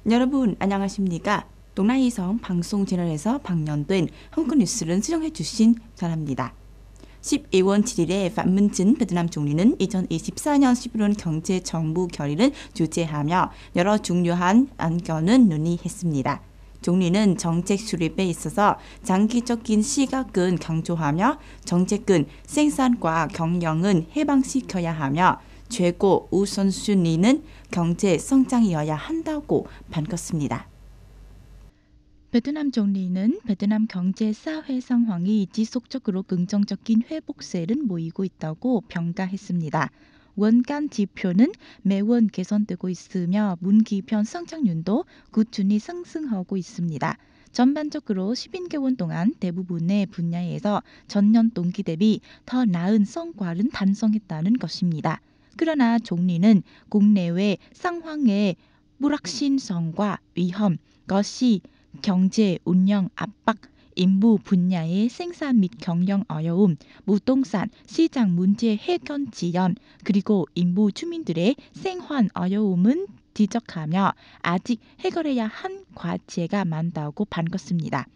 여러분 안녕하십니까? 동나이성 방송 채널에서 방영된 한국 뉴스를 수정해 주신 전합니다. 12월 7일에 판문진 베트남 총리는 2024년 11월 경제 정부 결의를 주재하며 여러 중요한 안건을 논의했습니다. 총리는 정책 수립에 있어서 장기적인 시각은 강조하며 정책은 생산과 경영은 해방시켜야 하며 최고 우선순위는 경제 성장이어야 한다고 밝혔습니다. 베트남 총리는 베트남 경제 사회 상황이 지속적으로 긍정적인 회복세를 보이고 있다고 평가했습니다. 원간 지표는 매월 개선되고 있으며 분기평 성장률도 꾸준히 상승하고 있습니다. 전반적으로 12개월 동안 대부분의 분야에서 전년 동기 대비 더 나은 성과를 달성했다는 것입니다. 그러나 총리는 국내외 상황의 불확실성과 위험, 것이 경제 운영 압박, 인부 분야의 생산 및 경영 어려움, 부동산 시장 문제 해결 지연, 그리고 인부 주민들의 생활 어려움은 지적하며 아직 해결해야 한 과제가 많다고 밝혔습니다.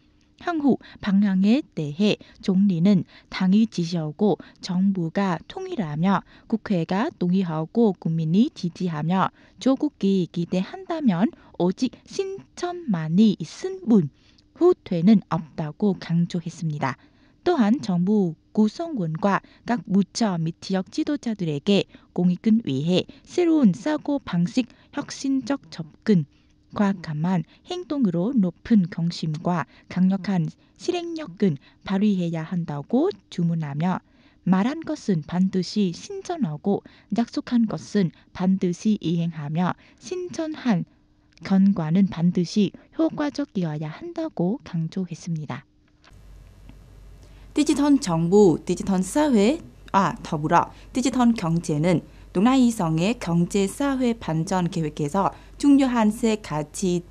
향후 방향에 대해 총리는 당이 지시하고 정부가 통일하며 국회가 동의하고 국민이 지지하며 조국이 기대한다면 오직 신천만이 있은 분 후퇴는 없다고 강조했습니다. 또한 정부 구성원과 각 부처 및 지역 지도자들에게 공익을 위해 새로운 사고방식 혁신적 접근, 과감한 행동으로 높은 경심과 강력한 실행력을 발휘해야 한다고 주문하며 말한 것은 반드시 신전하고 약속한 것은 반드시 이행하며 신전한 견과는 반드시 효과적이어야 한다고 강조했습니다. 디지털 정부, 디지털 사회와 더불어 디지털 경제는 동나이성의 경제사회 반전 계획에서 중요한 세 가지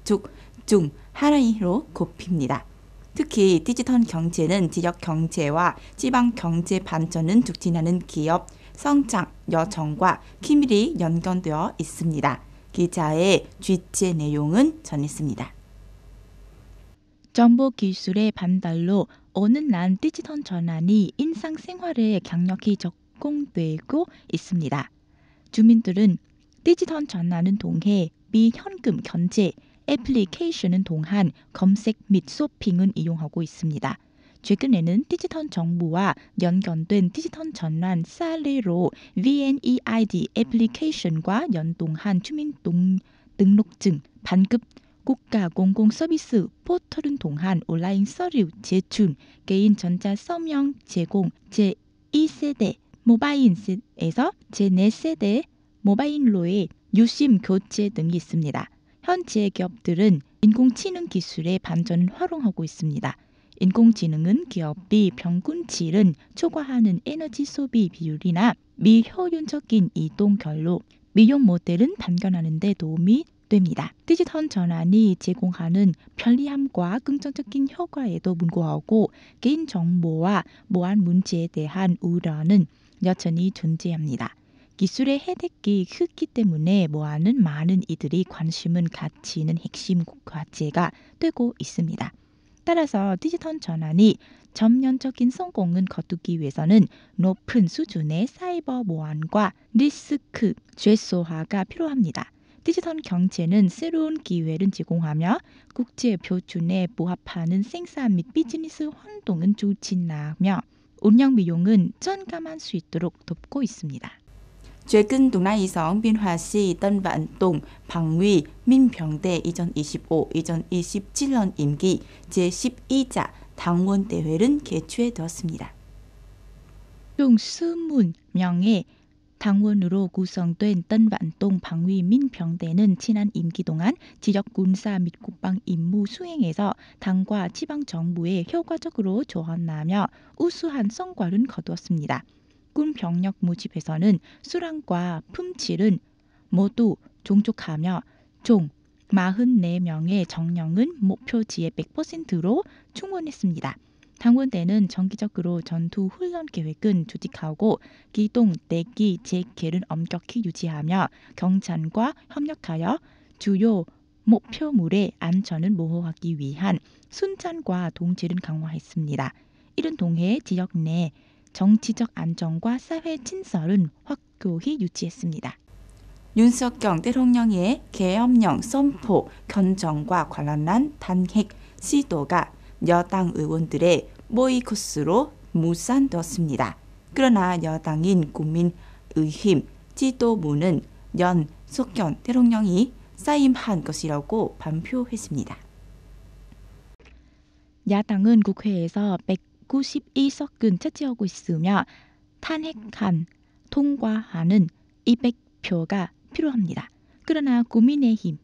중 하나로 꼽힙니다. 특히 디지털 경제는 지역 경제와 지방 경제 반전을 촉진하는 기업 성장 여정과 긴밀히 연관되어 있습니다. 기자의 취재 내용은 전했습니다. 정보 기술의 발달로 오늘날 디지털 전환이 일상생활에 강력히 적용되고 있습니다. 주민들은 디지털 전환을 통해 비현금 결제 애플리케이션을 통한 검색 및 쇼핑을 이용하고 있습니다. 최근에는 디지털 정부와 연결된 디지털 전환 사례로 VNeID 애플리케이션과 연동한 주민등록증 반급 국가 공공서비스 포털을 통한 온라인 서류 제출, 개인 전자서명 제공, 제2세대 모바일에서 제4세대 모바일로의 유심 교체 등이 있습니다. 현재 기업들은 인공지능 기술의 반전을 활용하고 있습니다. 인공지능은 기업이 평균치를 초과하는 에너지 소비 비율이나 미효율적인 이동 경로, 미용 모델은 발견하는 데 도움이 됩니다. 디지털 전환이 제공하는 편리함과 긍정적인 효과에도 불구하고 개인정보와 보안 문제에 대한 우려는 여전히 존재합니다. 기술의 혜택이 크기 때문에 보안은 많은 이들이 관심을 갖지는 핵심 과제가 되고 있습니다. 따라서 디지털 전환이 전면적인 성공을 거두기 위해서는 높은 수준의 사이버 보안과 리스크 최소화가 필요합니다. 디지털 경제는 새로운 기회를 제공하며 국제 표준에 부합하는 생산 및 비즈니스 활동을 촉진하며 운영 비용은 절감할 수 있도록 돕고 있습니다. 최근 동나이성 빈화시 tân vạn 동방위 민병대 2025-2027년 임기 제12자 당원대회는 개최되었습니다. 총 20명의 당원으로 구성된 tân vạn 동방위 민병대는 지난 임기 동안 지역 군사 및 국방 임무 수행에서 당과 지방 정부에 효과적으로 조언하며 우수한 성과를 거두었습니다. 군 병력 모집에서는 수량과 품질은 모두 종족하며 총 44명의 정령은 목표치의 100%로 충원했습니다. 당원대는 정기적으로 전투 훈련 계획은 조직하고 기동 대기 재개를 엄격히 유지하며 경찰과 협력하여 주요 목표물의 안전을 보호하기 위한 순찰과 동지를 강화했습니다. 이런 동해 지역 내 정치적 안정과 사회 친설은 확고히 유지했습니다. 윤석열 대통령의 계엄령 선포 견정과 관련한 탄핵 시도가 여당 의원들의 보이콧으로 무산되었습니다. 그러나 여당인 국민의힘 지도부는 윤석열 대통령이 사임한 것이라고 발표했습니다. 야당은 국회에서 191석을 차지하고 있으며 탄핵안 통과하는 200표가 필요합니다. 그러나 국민의힘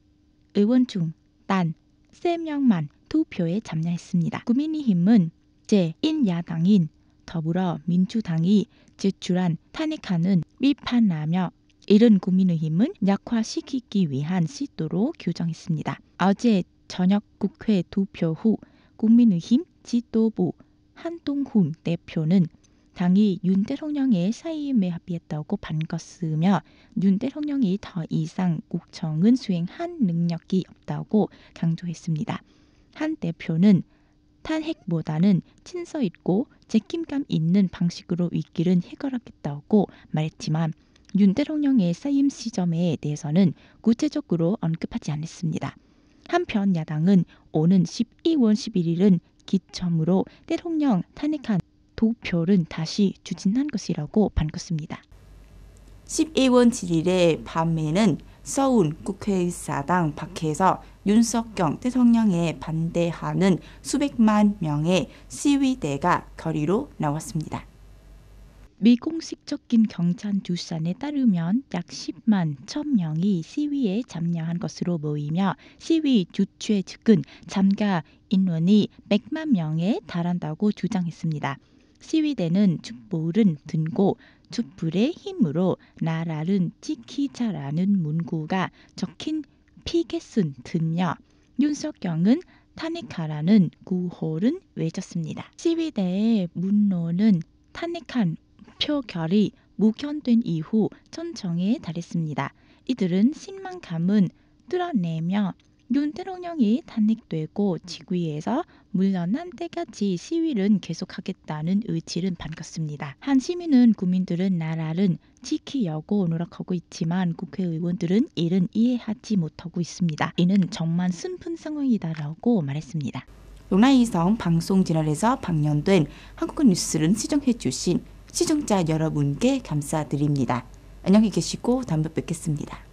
의원 중 단 3명만 투표에 참여했습니다. 국민의힘은 제1야당인 더불어민주당이 제출한 탄핵안은 비판하며 이른 국민의힘은 약화시키기 위한 시도로 규정했습니다. 어제 저녁 국회 투표 후 국민의힘 지도부 한동훈 대표는 당이 윤 대통령의 사임에 합의했다고 반겼으며 윤 대통령이 더 이상 국정은 수행할 능력이 없다고 강조했습니다. 한 대표는 탄핵보다는 친서 있고 책임감 있는 방식으로 위기를 해결하겠다고 말했지만 윤 대통령의 사임 시점에 대해서는 구체적으로 언급하지 않았습니다. 한편 야당은 오는 12월 11일은 기점으로 대통령 탄핵안 투표를 다시 추진한 것이라고 밝혔습니다. 12월 7일의 밤에는 서울 국회의사당 밖에서 윤석열 대통령에 반대하는 수백만 명의 시위대가 거리로 나왔습니다. 미공식적인 경찰 주산에 따르면 약 10만 1,000명이 시위에 참여한 것으로 보이며 시위 주최 측은 참가 인원이 100만 명에 달한다고 주장했습니다. 시위대는 촛불을 들고 촛불의 힘으로 나라를 지키자라는 문구가 적힌 피켓을 들며 윤석열은 탄핵하라는 구호를 외쳤습니다. 시위대의 문로는 탄핵한 표결이 무결된 이후 천정에 달했습니다. 이들은 신망감은 뚫어내며 윤 대통령이 탄핵되고 직위에서 물러난 때까지 시위를 계속하겠다는 의지를 밝혔습니다. 한 시민은 국민들은 나라를 지키려고 노력하고 있지만 국회의원들은 이를 이해하지 못하고 있습니다. 이는 정말 슬픈 상황이다라고 말했습니다. 용나이성 방송 채널에서 방영된 한국어 뉴스를 시청해 주신 시청자 여러분께 감사드립니다. 안녕히 계시고 다음에 뵙겠습니다.